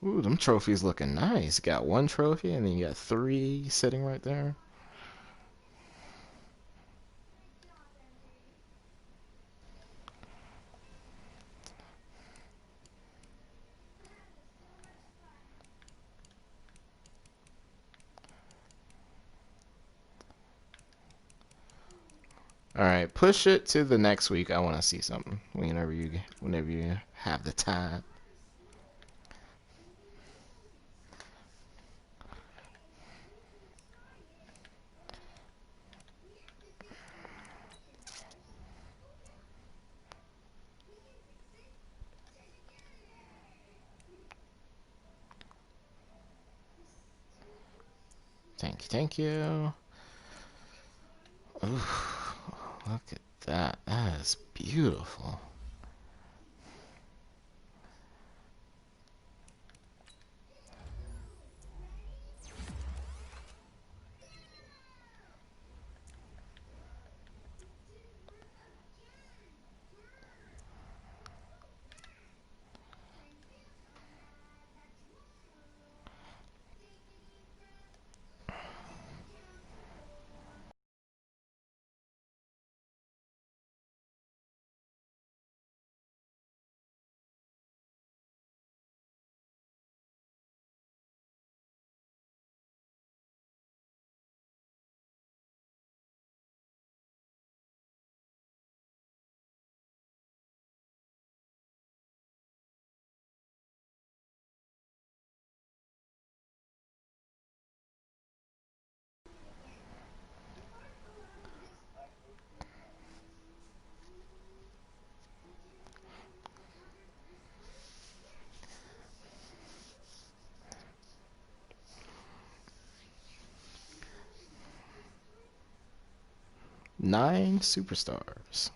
Ooh, them trophies looking nice. Got one trophy and then you got 3 sitting right there. All right, push it to the next week. I want to see something whenever you have the time. Thank you, thank you. Ooh, look at that. That is beautiful. Nine superstars.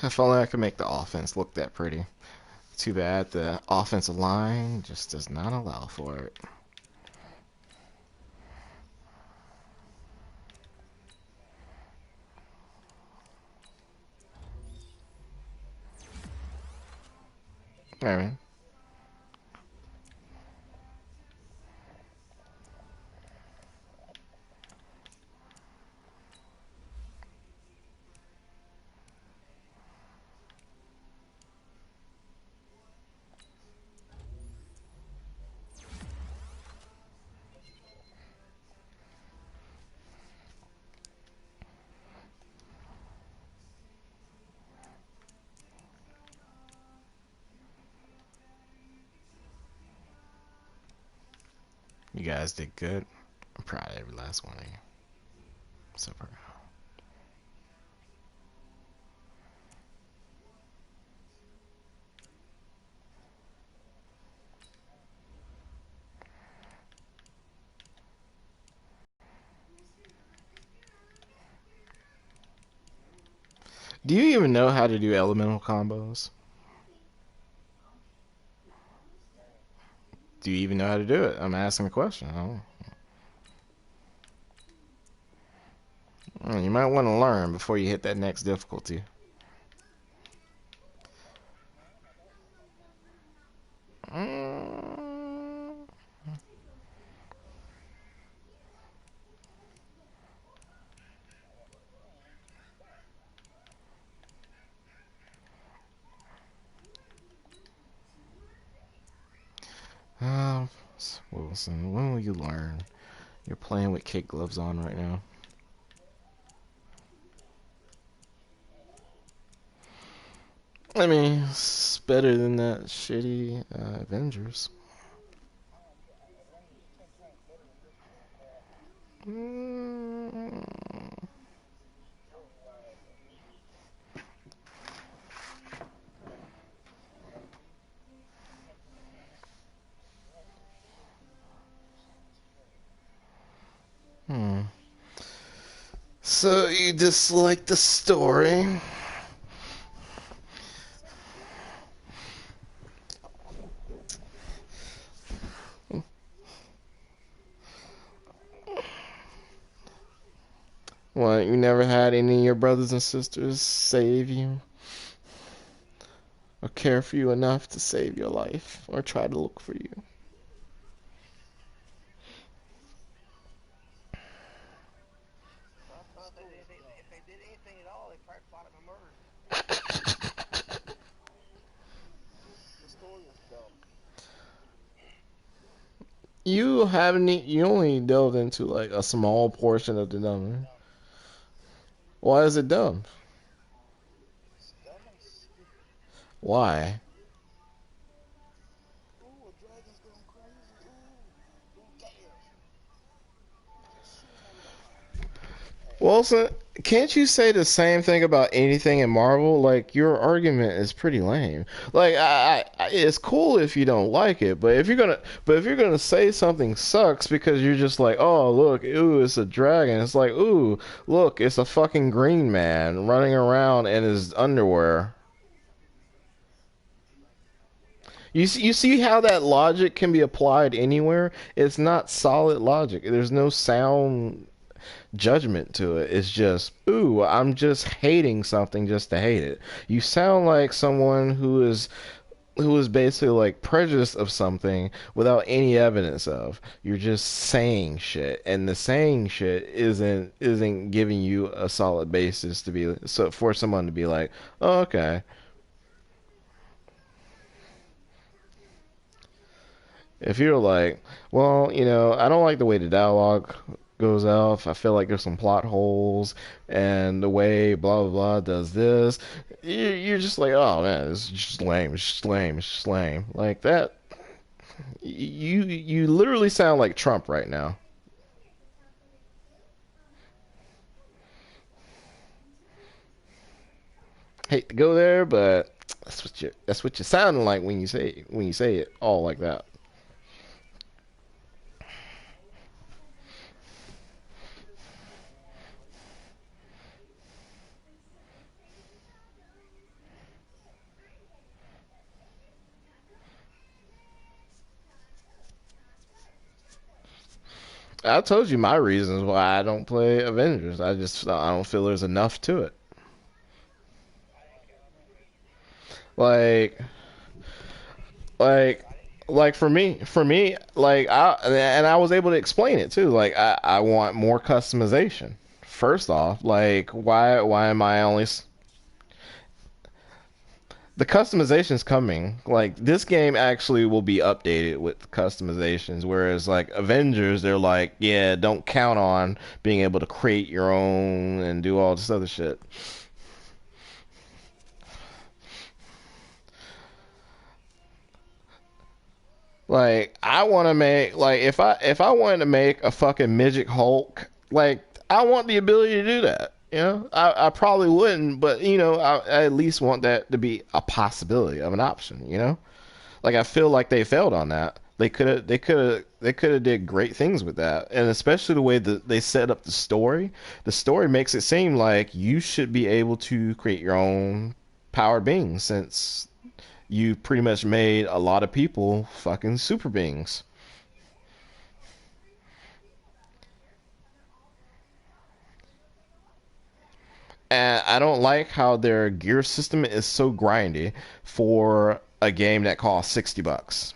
If only I could make the offense look that pretty. Too bad the offensive line just does not allow for it. Alright. You guys did good. I'm proud of every last one of you. So proud. Do you even know how to do elemental combos? Do you even know how to do it? I'm asking a question. I don't know. You might want to learn before you hit that next difficulty. Wilson, when will you learn? You're playing with kid gloves on right now. I mean, it's better than that shitty Avengers. So you dislike the story? What, you never had any of your brothers and sisters save you? or care for you enough to save your life or try to look for you. If they did anything at all, they probably plotted my murder. The story is dumb. You only delved into like a small portion of the number. Why is it dumb? It's dumb and stupid. Why? Ooh, a dragon's going crazy. Ooh, who cares? Just shoot him on the fire. Hey, Wilson, can't you say the same thing about anything in Marvel? Like your argument is pretty lame. Like it's cool if you don't like it, but if you're gonna say something sucks because you're just like, oh look, ooh, it's a dragon. It's like, ooh, look, it's a fucking green man running around in his underwear. You see how that logic can be applied anywhere? It's not solid logic. There's no sound judgment to it. It's just, ooh, I'm just hating something just to hate it. You sound like someone who is basically like prejudiced of something without any evidence of. You're just saying shit, and the saying shit isn't giving you a solid basis to be so for someone to be like, oh, okay. If you're like, well, I don't like the way the dialogue goes off. I feel like there's some plot holes, and the way blah blah blah does this, you're just like, oh man, it's just lame. It's just lame. It's just lame. Like that. You literally sound like Trump right now. Hate to go there, but that's what you sounding like when you say it all like that. I told you my reasons why I don't play Avengers. I don't feel there's enough to it. Like like like for me, like I was able to explain it too. Like I want more customization. First off, like why am I only the customization's coming. Like this game actually will be updated with customizations, whereas like Avengers, they're like, yeah, don't count on being able to create your own and do all this other shit. Like I want to make like if I wanted to make a fucking midget Hulk, like I want the ability to do that. I probably wouldn't, but I at least want that to be a possibility of an option. Like I feel like they failed on that. They could have did great things with that, and especially the way that they set up the story. The story makes it seem like you should be able to create your own powered beings since you pretty much made a lot of people fucking super beings. And I don't like how their gear system is so grindy for a game that costs $60.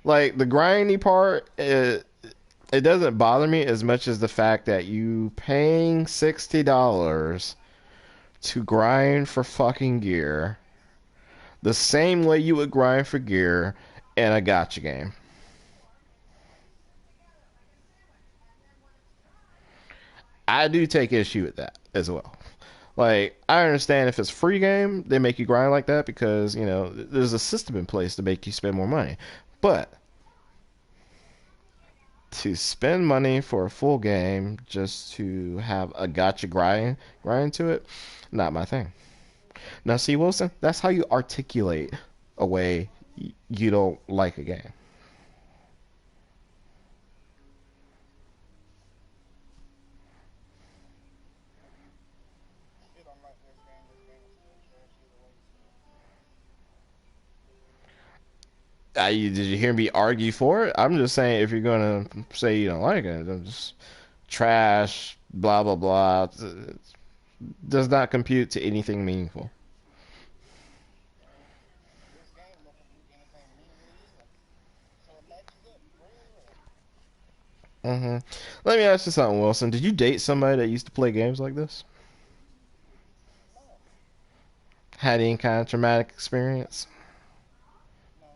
Like the grindy part, it doesn't bother me as much as the fact that you paying $60 to grind for fucking gear the same way you would grind for gear in a gotcha game. I do take issue with that as well. Like, I understand if it's a free game, they make you grind like that because, there's a system in place to make you spend more money. But to spend money for a full game just to have a gotcha grind to it, not my thing. Now, see, Wilson, that's how you articulate a way you don't like a game. if you don't like this game is still trash either way. Did you hear me argue for it? I'm just saying if you're gonna say you don't like it, then just trash, blah blah blah, it does not compute to anything meaningful. hmm Let me ask you something, Wilson. Did you date somebody that used to play games like this? No, Had any kind of traumatic experience? no.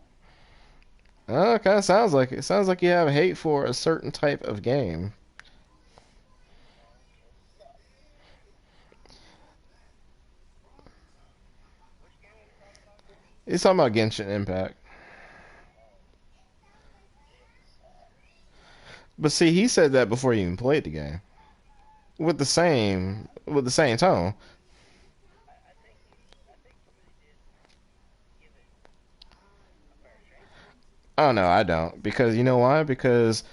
Oh, kind of sounds like it. Sounds like you have hate for a certain type of game. It sucks. Which game are we talking about again? He's talking about Genshin Impact. Oh, it sucks. But see, he said that before he even played the game. With the same tone. I think he really did give it a fair shake. Oh no, I don't. Because you know why? Because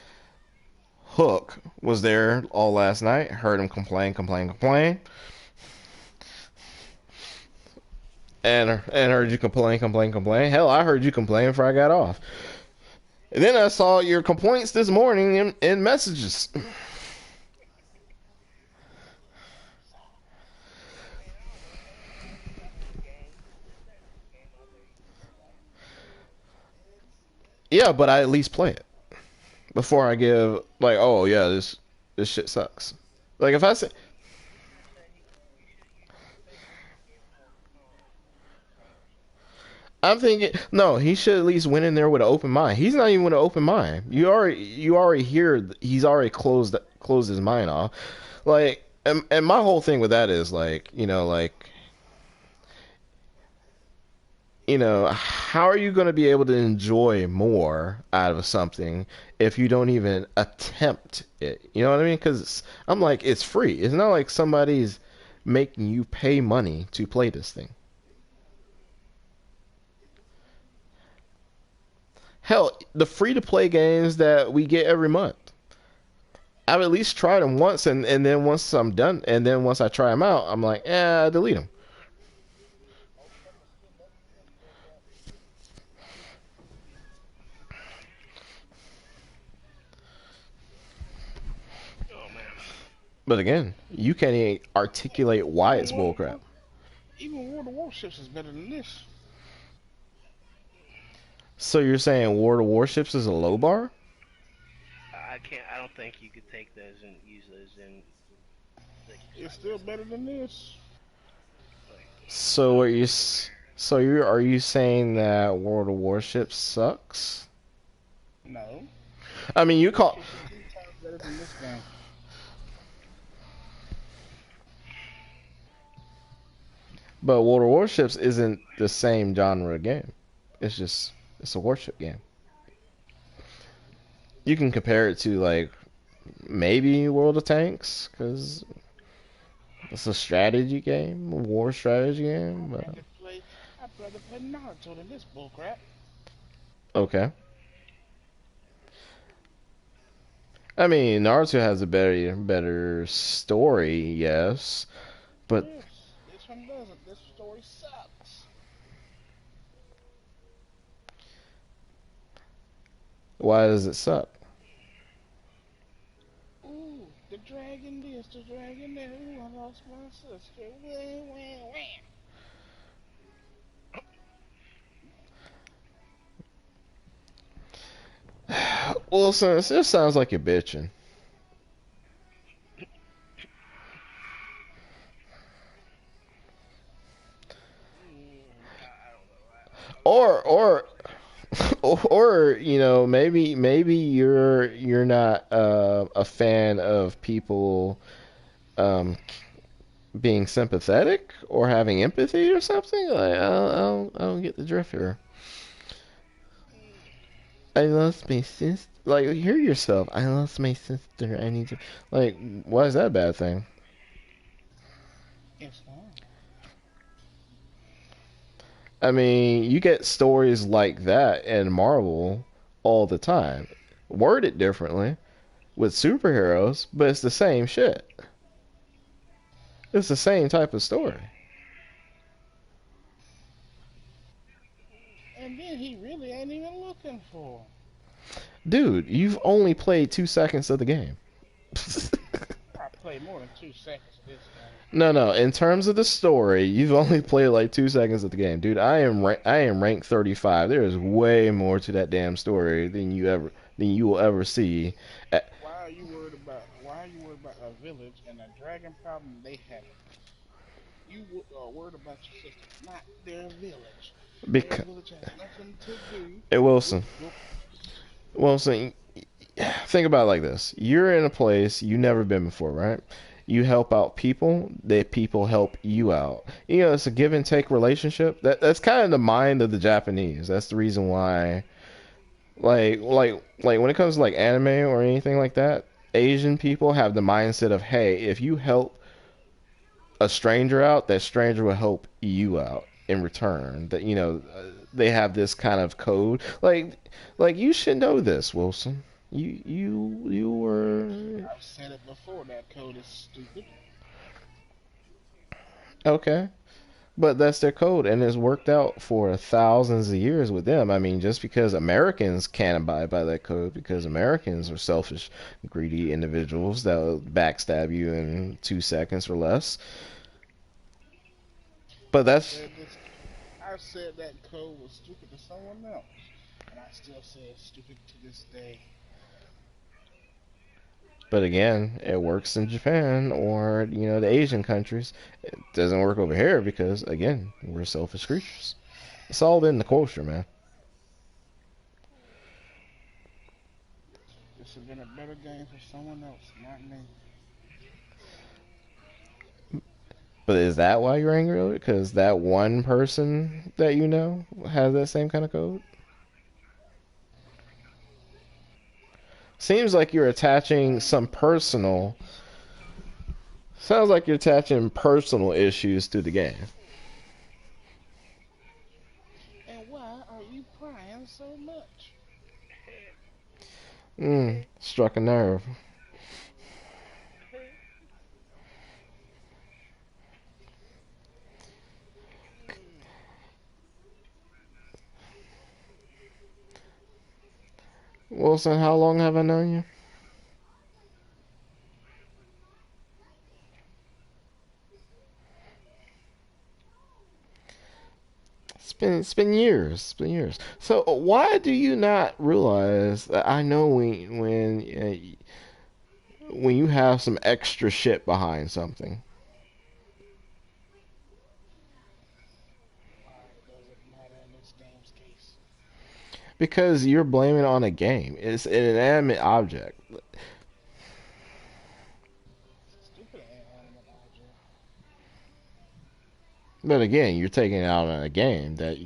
Hook was there all last night, heard him complain, complain, complain, and heard you complain, complain, complain. Hell, I heard you complain before I got off. And then I saw your complaints this morning in messages. I mean, I don't know. Maybe that's his game. Maybe that's his game out there. He just don't like it. Yeah, but I at least play it before I give like, oh yeah, this shit sucks. Like if I say, You're not saying you should. You say you should give him a I'm thinking, no, he should at least went in there with an open mind. He's not even with an open mind. You already hear he's already closed his mind off. Like, and my whole thing with that is like, how are you going to be able to enjoy more out of something if you don't even attempt it? You know what I mean? Because I'm like, it's free. It's not like somebody's making you pay money to play this thing. Hell, the free to play games that we get every month. I've at least tried them once, and then once I'm done, and then once I try them out, I'm like, delete them. most of them are still better than this bull crap. Oh man. But again, you can't even articulate why Even it's World, bullcrap. even World of Warships is better than this. So you're saying World of Warships is a low bar? I can't. I don't think you could take those and use those in like I just It's still guess better than this. like So what you so you are you saying that World of Warships sucks? no. I mean, you call, Warships is 3 times better than this game. but World of Warships isn't the same genre of game. It's a warship game. You can compare it to like maybe World of Tanks because it's a strategy game, a war strategy game. I'd But rather play. I'd rather play Naruto than this bullcrap. okay, I mean Naruto has a better story, yes, but Yes, this one doesn't. This story sucks. why does it suck? Ooh, the dragon this, the dragon that. Ooh, I lost my sister. Wah, wah, wah. Well, it just sounds like you're bitching. I don't know. Or or maybe you're not a fan of people um being sympathetic or having empathy or something. Like I don't get the drift here. I lost my sister. Like, hear yourself. I lost my sister. I need to. Like, why is that a bad thing? It's not. I mean, you get stories like that in Marvel all the time, worded differently with superheroes, but it's the same shit. It's the same type of story. And then he really ain't even looking for. Dude, you've only played 2 seconds of the game. I played more than 2 seconds of this game. No, no. In terms of the story, you've only played like 2 seconds of the game, dude. I am ranked 35. There is way more to that damn story than you will ever see. Why are you village, and a dragon problem they have it. You are worried about your sister, not their village. Their Because village has nothing to do hey, with Wilson, your. Wilson, think about it like this: you're in a place you've never been before, right? You help out people, that people help you out. You know, it's a give and take relationship. That's kind of the mind of the Japanese. That's the reason why, like when it comes to like anime or anything like that, Asian people have the mindset of, hey, if you help a stranger out, that stranger will help you out in return. That they have this kind of code. Like you should know this, Wilson. You were I've said it before. That code is stupid. okay, but that's their code, and it's worked out for thousands of years with them. I mean, just because Americans can't abide by that code, because Americans are selfish, greedy individuals that will backstab you in 2 seconds or less. But I've that's said this. I've said that code was stupid to someone else, and I still say it's stupid to this day. But again, it works in Japan or the Asian countries. It doesn't work over here because again, we're selfish creatures. It's all in the culture, man. This has been a better game for someone else, not me. But is that why you're angry with it? Because that one person that you know has that same kind of code? Seems like you're attaching some personal. Sounds like you're attaching personal issues to the game. And why are you crying so much? Struck a nerve. Wilson, how long have I known you? It's been years. It's been years. So why do you not realize that I know when you have some extra shit behind something? Why does it matter in this game's case? Because you're blaming it on a game. It's an inanimate object. Stupid animate object. But again, you're taking it out on a game that,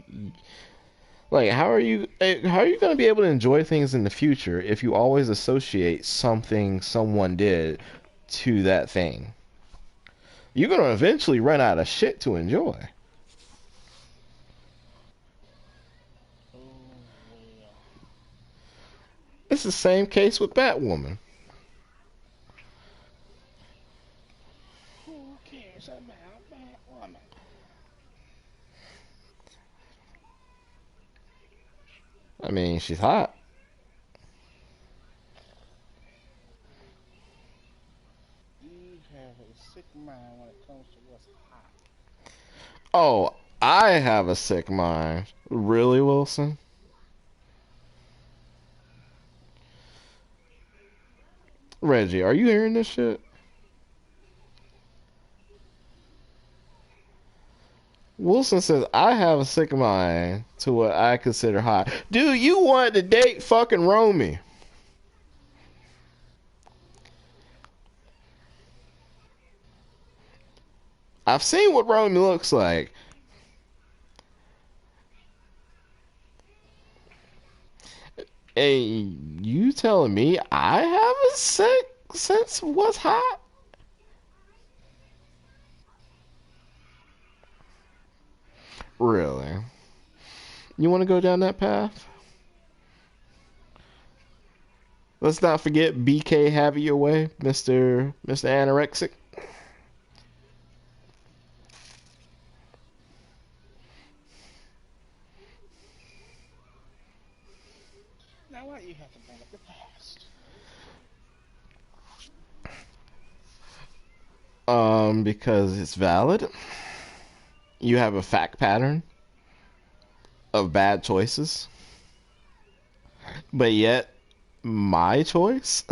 like, how are you going to be able to enjoy things in the future if you always associate something someone did to that thing? You're going to eventually run out of shit to enjoy. Oh well. It's the same case with Batwoman. Who cares about Batwoman? I mean, she's hot. You have a sick mind when it comes to what's hot. Oh, I have a sick mind. Really, Wilson? Reggie, are you hearing this shit? Wilson says, I have a sick mind to what I consider hot. Dude, you wanted to date fucking Romy. I've seen what Romy looks like. Hey, you telling me I have a sick sense of what's hot? Really? You want to go down that path? Let's not forget BK have it your way, Mr. Anorexic. Now why do you have to bring up the past? Because it's valid. You have a fact pattern of bad choices. But yet my choice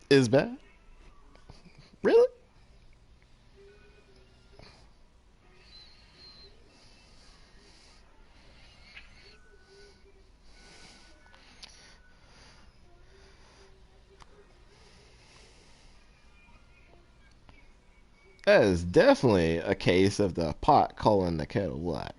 is bad. Really? That is definitely a case of the pot calling the kettle black.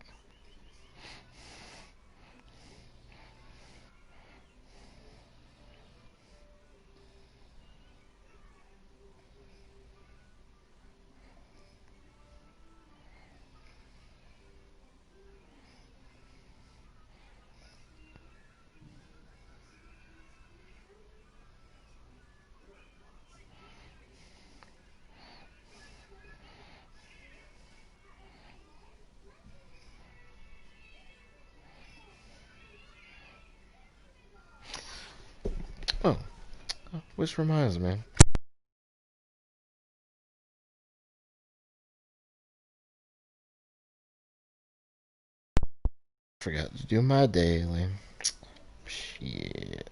Oh, which reminds me. Forgot to do my daily. Shit.